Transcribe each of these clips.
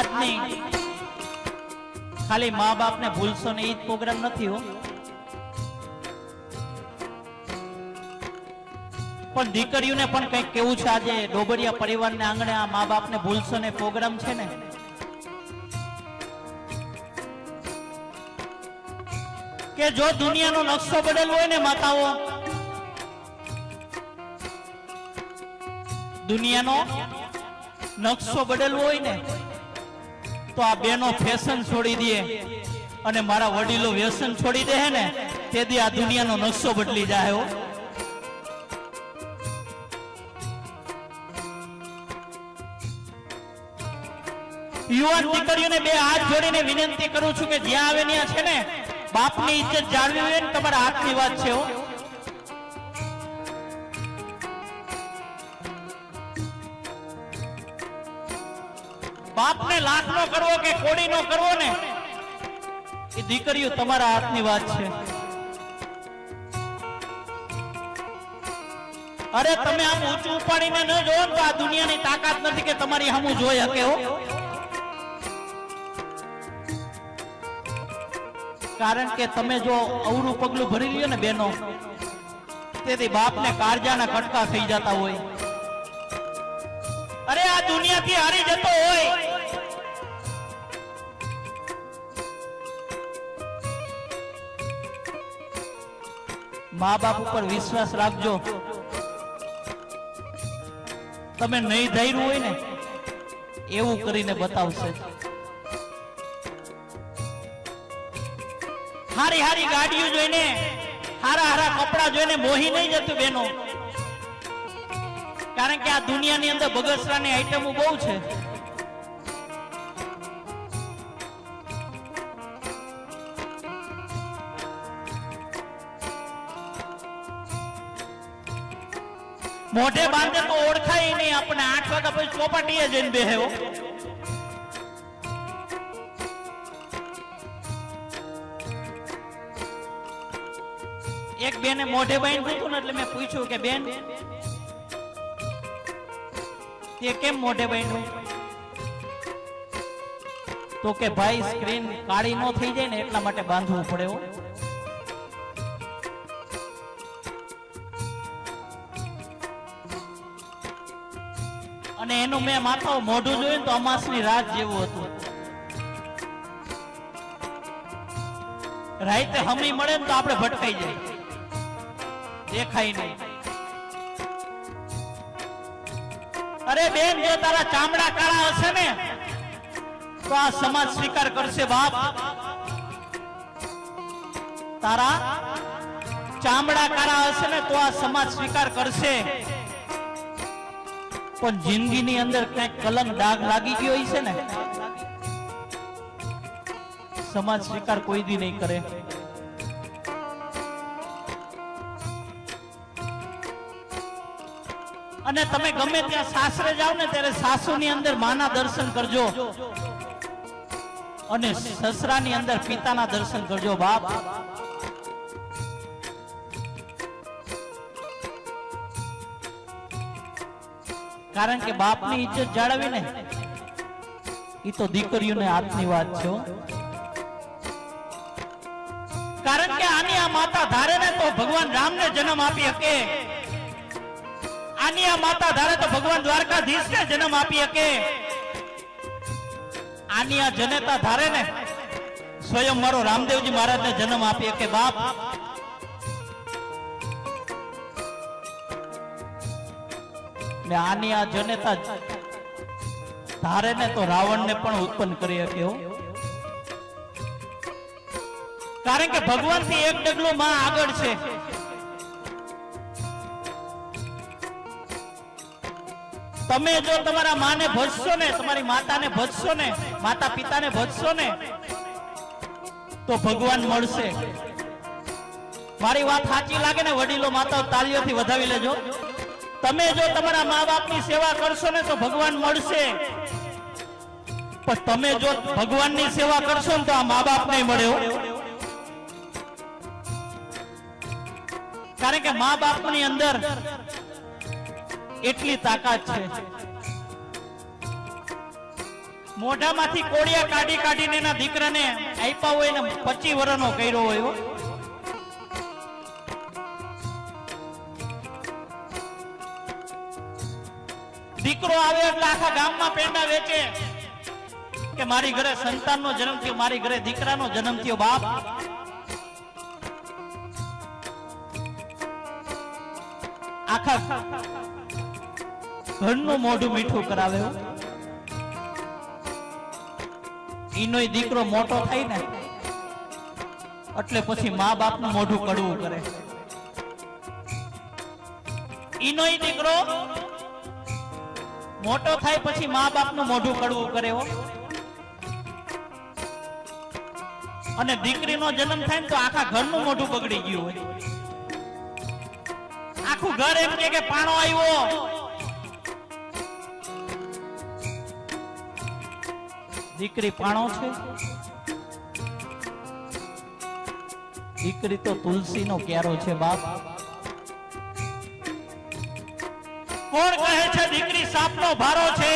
આજની ખાલી મા બાપ ને ભૂલશો ને એ જ પ્રોગ્રામ નથી હો, પણ દીકરીઓને પણ કંઈક કેવું છે. આજે ડોબરિયા પરિવારને આંગણે આ મા બાપ ને ભૂલશો ને પ્રોગ્રામ છે ને, કે જો દુનિયાનો નકશો બદલવો હોય ને માતાઓ, દુનિયાનો નકશો બદલવો હોય ને તો આ બેનો ફેશન છોડી દે અને મારા વડીલો વ્યસન છોડી દે ને તેથી આ દુનિયાનો નકશો બદલી જાય હો. યુવાન દીકરીઓને બે હાથ જોડીને વિનંતી કરું છું કે જ્યાં આવે ત્યાં છે ને બાપની ઇજ્જત જાળવી હોય ને તમારા હાથની વાત છે હો. બાપને લાખ નો કરવો કે કોડી નો કરવો ને એ દીકરીઓ તમારા હાથની વાત છે. અરે તમે આમ ઊંચું ઉપાડીને ન જોવો તો આ દુનિયાની તાકાત નથી કે તમારી સામું જોઈ શકે હો. કારણ કે તમે જો અવરું પગલું ભરી લ્યો ને બેનો, તેથી બાપને કાળજાના કટકા થઈ જતા હોય. અરે આ દુનિયાથી હારી જતો હોય મા બાપ ઉપર વિશ્વાસ રાખજો. તમે નહીં ધાર્યું હોય ને એવું કરીને બતાવશે. હારી હારી ગાડીઓ જોઈને, હારા હારા કપડા જોઈને મોહી નહીં જતું બેનો. કારણ કે આ દુનિયાની અંદર બગસરાની આઈટમો બહુ છે. મોઢે બાંધે તો ઓળખાય નહીં આપણે. 8 વાગ્યા પછી ચોપાટીએ જઈને બેહ્યો. એક બેને મોઢે બાંધ્યું હતું ને એટલે મેં પૂછ્યું કે બેન તે કેમ મોઢે બાંધ્યું? તો કે ભાઈ સ્ક્રીન કાળી ન થઈ જાય ને એટલા માટે બાંધવું પડે હો. અને એનું મેં માથા મોઢું જોયું તો અમાસની રાત જેવું હતું. રાતે હમી મળે ને તો આપણે ભટકાઈ જાય, દેખાય નહીં. અરે બેન જો તારા ચામડા કાળા હશે ને તો આ સમાજ સ્વીકાર કરશે બાપ. તારા ચામડા કાળા હશે ને તો આ સમાજ સ્વીકાર કરશે. પણ જિંદગીની અંદર કઈક કલંક ડાઘ લાગી ગયો છે ને સમાજ સ્વીકાર કોઈ દી નહીં કરે. અને તમે ગમે ત્યાં સાસરે જાઓ ને ત્યારે સાસુની અંદર માના દર્શન કરજો અને સસરાની અંદર પિતાના દર્શન કરજો બાપ. કારણ કે બાપની ઇજ્જત જાળવી ને એ તો દીકરીઓને હાથની વાત છે. કારણ કે આની આ માતા ધારે ને તો ભગવાન રામને જન્મ આપી શકે. આની આ માતા ધારે તો ભગવાન દ્વારકાધીશને જન્મ આપી શકે. આની આ જનેતા ધારે ને સ્વયં મારો રામદેવજી મહારાજને જન્મ આપી શકે બાપ. ને આની આ જનેતા ધારે ને તો રાવણને પણ ઉત્પન્ન કરી શકે. કારણ કે ભગવાન થી એક ડગલું માં આગળ છે. તમે જો તમારા માને ભજશો ને, તમારી માતાને ભજશો ને, માતા પિતાને ભજશો ને તો ભગવાન મળશે. મારી વાત સાચી લાગે ને વડીલો માતાઓ તાળીઓથી વધાવી લેજો. તમે જો તમારા મા બાપની સેવા કરશો ને તો ભગવાન મળશે. પણ તમે જો ભગવાનની સેવા કરશો ને તો આ મા બાપ નહીં મળે. કારણ કે મા બાપની અંદર એટલી તાકાત છે. મોઢામાંથી કોળિયા કાઢી કાઢીને એના દીકરાને આપ્યા હોય ને 25 વર્ષનો કર્યો હોય હો. દીકરો આવે એટલે આખા ગામમાં પેંડા વેચે કે મારી ઘરે સંતાનનો જન્મ થયો, મારી ઘરે દીકરાનો જન્મ થયો. બાપ આખા ઘરનું મોઢું મીઠું કરાવે. ઈનોય દીકરો મોટો થાય ને એટલે પછી મા બાપનું મોઢું કડવું કરે. ઈનોય દીકરો મોટો થાય પછી મા બાપનું મોઢું કડવું કરે હો. અને દીકરીનો જન્મ થાય ને તો આખા ઘરનું મોઢું બગડી ગયું હોય. આખું ઘર એમ કે પાણો આવ્યો. દીકરી પાણો છે? દીકરી તો તુલસીનો ક્યારો છે બાપ. કોણ કહે છે દીકરી સાપનો ભારો છે?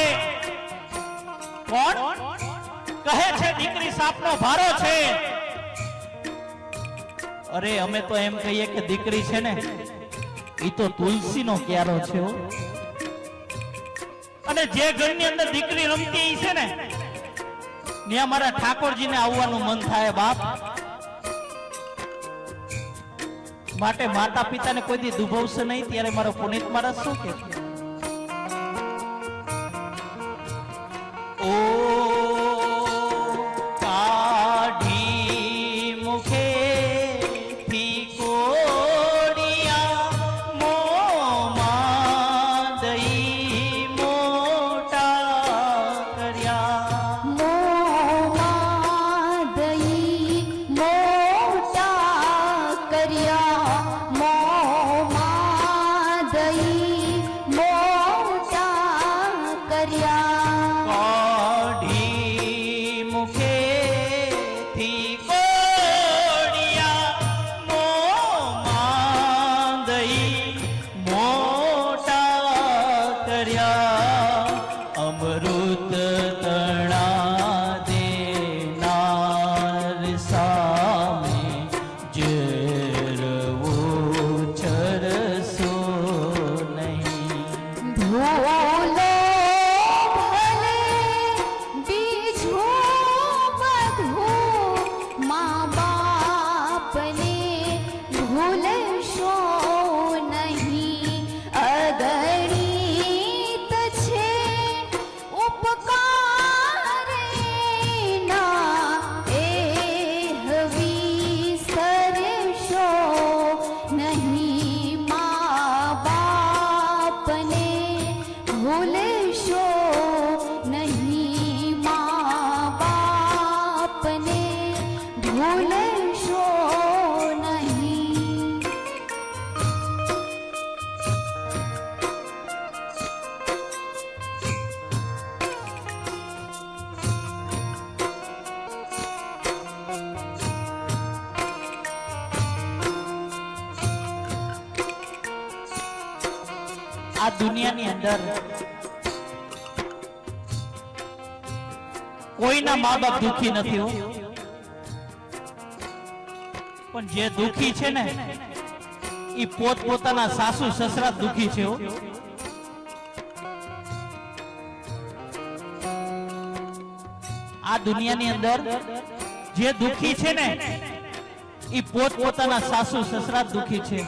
કોણ કહે છે દીકરી સાપનો ભારો છે? અરે અમે તો એમ કહીએ કે દીકરી છે ને ઈ તો તુલસીનો ક્યારો છે. અને જે ઘરની અંદર દીકરી રમતી છે ને ત્યાં મારા ઠાકોરજીને આવવાનું મન થાય બાપ. માટે માતા પિતાને કોઈ દી દુભવશે નહીં. ત્યારે મારો પુનિત મહારાજ શું કે છે? ઓ કાઢી મુખેથી કોડિયા મોંમાં દઈ મોટા કર્યા. મોંમાં દઈ મોટા કર્યા. મોંમાં દઈ મોટા કર્યા. કાઢી મુખેથી કોડિયા મોંમાં દઈ મોટા કર્યા. અમૃત તણા દેનાર સામે ઝેરવો ચરસો નહીં. ભૂલો ભલે બીજું બધું મા બાપને ભૂલશો નહીં. અગણિત છે ઉપકાર એના એ વિસરશો નહીં. મા બાપને ભૂલશો નહીં. મા બાપને ભૂલશો નહીં. આ દુનિયાની અંદર કોઈના મા બાપ દુખી નથી હો. પણ જે દુખી છે ને ઈ પોતપોતાના સાસુ સસરા દુખી છે હો. આ દુનિયાની અંદર જે દુખી છે ને ઈ પોતપોતાના સાસુ સસરા દુખી છે.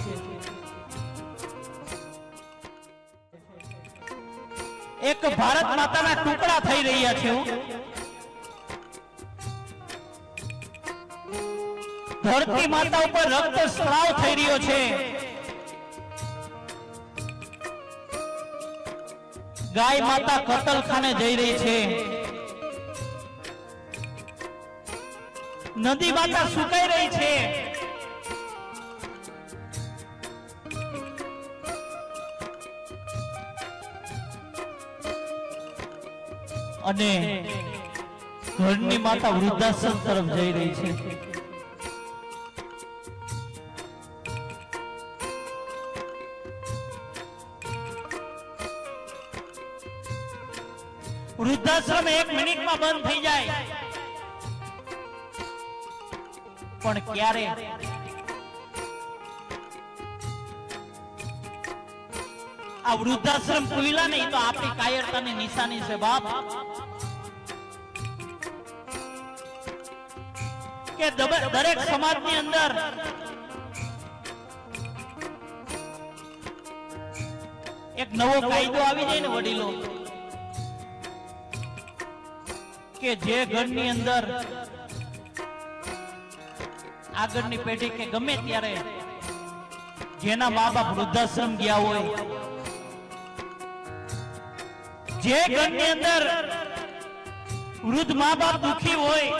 એક ભારત માતાના ટુકડા થઈ રહ્યા છે. ધરતી માતા ઉપર રક્ત સ્રાવ થઈ રહ્યો છે. ગાય માતા કતલખાને જઈ રહી છે. નદી માતા સુકાઈ રહી છે. અને ઘરની માતા વૃદ્ધાશ્રમ તરફ જઈ રહી છે. વૃદ્ધાશ્રમ 1 મિનિટમાં બંધ થઈ જાય, પણ ક્યારે આ વૃદ્ધાશ્રમ ખુલ્લા નહીં તો આપણી કાયરતાની નિશાની છે બાપ. કે દરેક સમાજની અંદર એક નવો કાયદો આવી જાય ને વડીલો, કે જે ઘરની અંદર આગળની પેઢી કે ગમે ત્યારે જેના મા બાપ વૃદ્ધાશ્રમ ગયા હોય, જે ઘરની અંદર વૃદ્ધ મા બાપ દુખી હોય,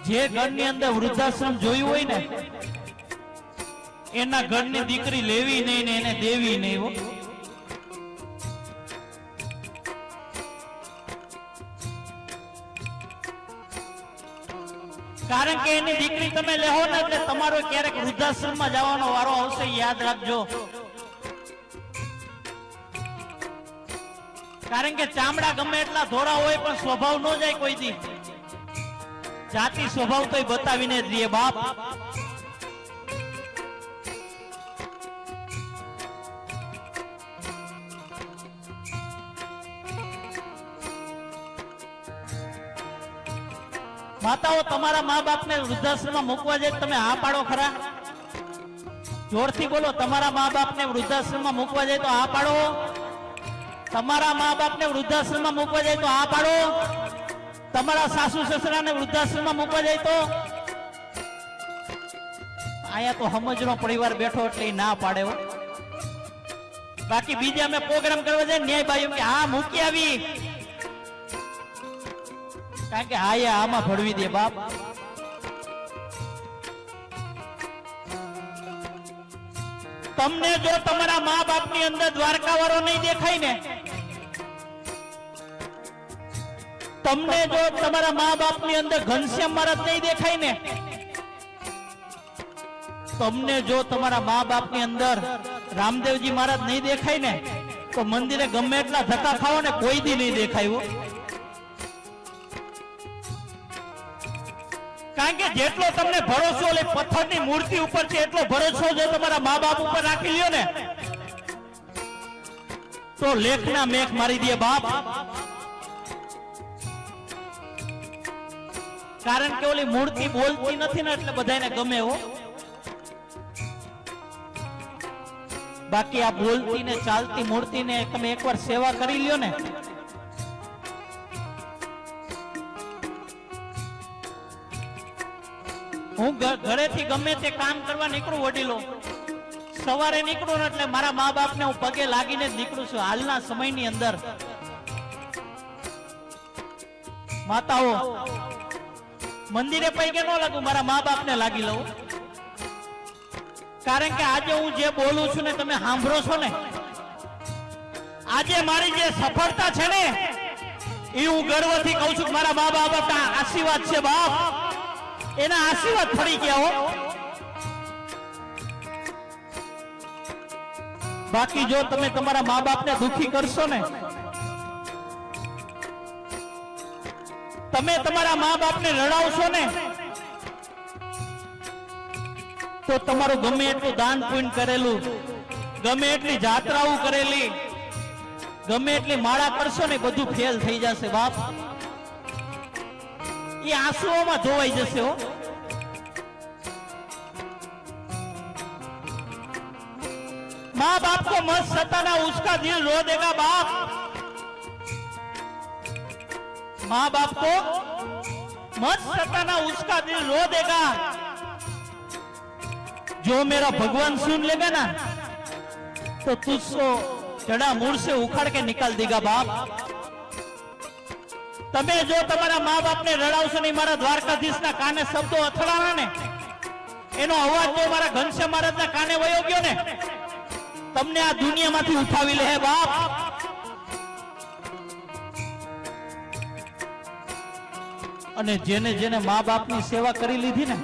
જે ઘરની અંદર વૃદ્ધાશ્રમ જોયું હોય ને એના ઘરની દીકરી લેવી નહીં ને એને દેવી નહીં હો. કારણ કે એની દીકરી તમે લેહો ને એટલે તમારો ક્યારેક વૃદ્ધાશ્રમમાં જવાનો વારો આવશે, યાદ રાખજો. કારણ કે ચામડા ગમે એટલા ધોળા હોય પણ સ્વભાવ ન જાય કોઈ દી. જાતિ સ્વભાવ તો બતાવીને જ રહીએ બાપ. માતાઓ તમારા મા બાપને વૃદ્ધાશ્રમમાં મૂકવા જાય તમે હા પાડો ખરા? જોરથી બોલો, તમારા મા બાપને વૃદ્ધાશ્રમમાં મૂકવા જાય તો હા પાડો? તમારા મા બાપને વૃદ્ધાશ્રમમાં મૂકવા જાય તો હા પાડો? તમારા સાસુ સસરાને વૃદ્ધાશ્રમમાં મૂકવા જાય તો? આયા તો સમજનો પરિવાર બેઠો એટલે ના પાડે હો. બાકી બીજે અમે પ્રોગ્રામ કરવા જાય ન્યાય ભાઈઓ કે હા મૂકી આવી, કારણ કે આયા આમાં ભળવી દે બાપ. તમને જો તમારા મા બાપની અંદર દ્વારકા વાળો નહીં દેખાય ને, તમને જો તમારા મા બાપની અંદર ઘનશ્યામ મહારાજ નહીં દેખાય ને, તમને જો તમારા મા બાપની અંદર રામદેવજી મહારાજ નહીં દેખાય ને, તો મંદિરે ગમે એટલા ધક્કા ખાઓ ને કોઈ દી નહીં દેખાય. કારણ કે જેટલો તમને ભરોસો ઓલી પથ્થરની મૂર્તિ ઉપર છે એટલો ભરોસો જો તમારા મા બાપ ઉપર રાખી લ્યો ને તો લેખના મેઘ મારી દે બાપ. કારણ કે ઓલી મૂર્તિ બોલતી નથી ને એટલે બધાને ગમે હો. બાકી આ બોલતી ને ચાલતી મૂર્તિને તમે એકવાર સેવા કરી લ્યો ને, હું ઘરેથી ગમે તે કામ કરવા નીકળું વડીલો, સવારે નીકળું એટલે મારા મા બાપને હું પગે લાગીને જ નીકળું છું. હાલના સમયની અંદર માતાઓ મંદિરે પૈકે ન લાગુ, મારા મા બાપને લાગી લઉં. કારણ કે આજે હું જે બોલું છું ને તમે સાંભળો છો ને, આજે મારી જે સફળતા છે ને એ હું ગર્વથી કહું છું. મારા મા બાપના આશીર્વાદ છે બાપ, એના આશીર્વાદ ફરી ગયા હો. બાકી જો તમે તમારા મા બાપને દુખી કરશો ને, તમે તમારા મા બાપને રડાવશો ને, તો તમારું ગમે એટલું દાન પુણ્ય કરેલું, ગમે એટલી જાત્રાઓ કરેલી, ગમે એટલી માળા કરશો ને બધું ફેલ થઈ જશે બાપ. એ આંસુઓમાં ધોવાઈ જશે હો. माँ बाप को मत सताना, उसका दिल रो देगा बाप. माँ बाप को मत सताना, उसका दिल रो देगा. जो मेरा भगवान सुन लेगा ना तो तुझको जड़ा मूળ से उखाड़ के निकाल देगा बाप. તમે જો તમારા મા બાપને રડાવશો નહીં, મારા દ્વારકાધીશના કાને શબ્દો અથડાણા ને, એનો અવાજ જો મારા ઘનશ્યામ મહારાજના કાને વયો ગયો ને, તમને આ દુનિયામાંથી ઉઠાવી લે બાપ. અને જેને જેને મા બાપની સેવા કરી લીધી ને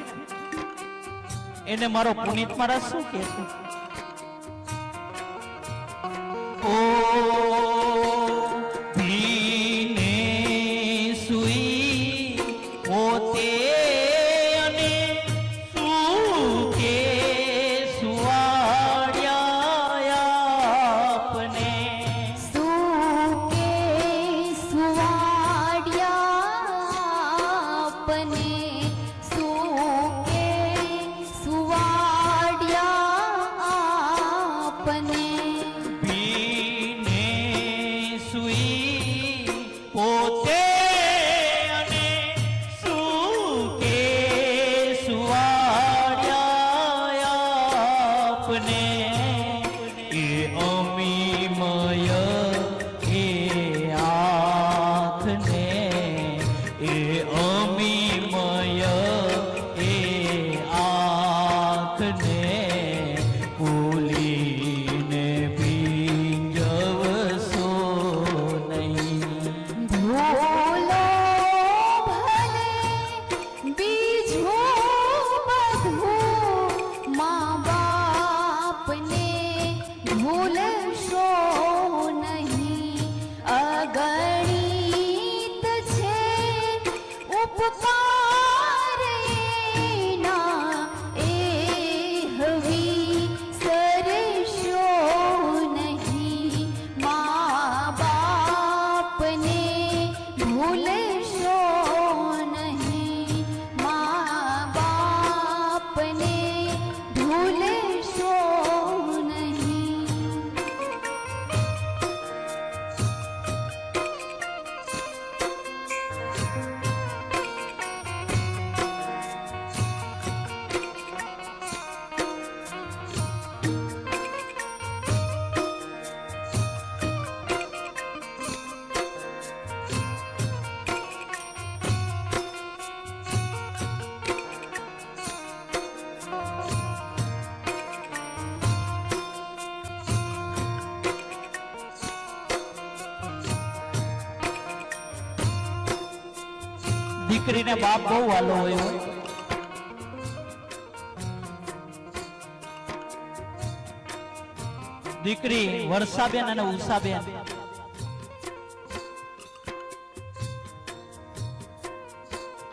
એને મારો પુનિત મહારાજ શું કહે છે? ઓ સુકે સુવાડ્યા આપને ભીને સુઈ પોતે અને સૂકે સુવાડ્યા આપને એ અમીમય એ આંખને એ અમીમય એ આંખને ભૂલીને ભીંજવશો નહીં. ભૂલો ભલે બીજું બધું મા બાપને ભૂલશો નહીં. અગણિત છે ઉપકાર એના એ હવી સરશો નહીં. મા બાપને ભૂલશો નહીં. મા બાપને ભૂલશો નહીં. દીકરીને બાપ બહુ વાલો હોય. દીકરી વર્ષાબેન અને ઉષાબેન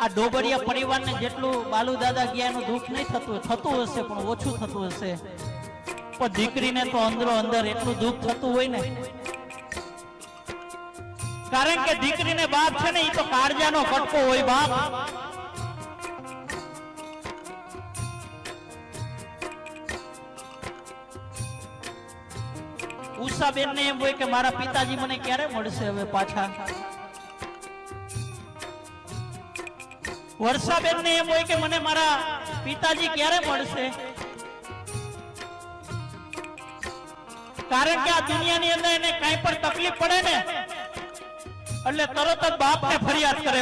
આ ડોબરિયા પરિવારને જેટલું બાલુ દાદા ગયા એનું દુઃખ નહીં થતું હશે પણ ઓછું થતું હશે. પણ દીકરીને તો અંદરો અંદર એટલું દુઃખ થતું હોય ને, કારણ કે દીકરીને બાપ છે ને એ તો કાળજાનો કટકો હોય. બાપ ઉષાબેન ને એમ હોય કે મારા પિતાજી મને ક્યારે મળશે હવે પાછા. વર્ષાબેન ને એમ હોય કે મને મારા પિતાજી ક્યારે મળશે, કારણ કે આ દુનિયાની અંદર એને કઈ પણ તકલીફ પડે ને એટલે તરત જ બાપને ફરિયાદ કરે.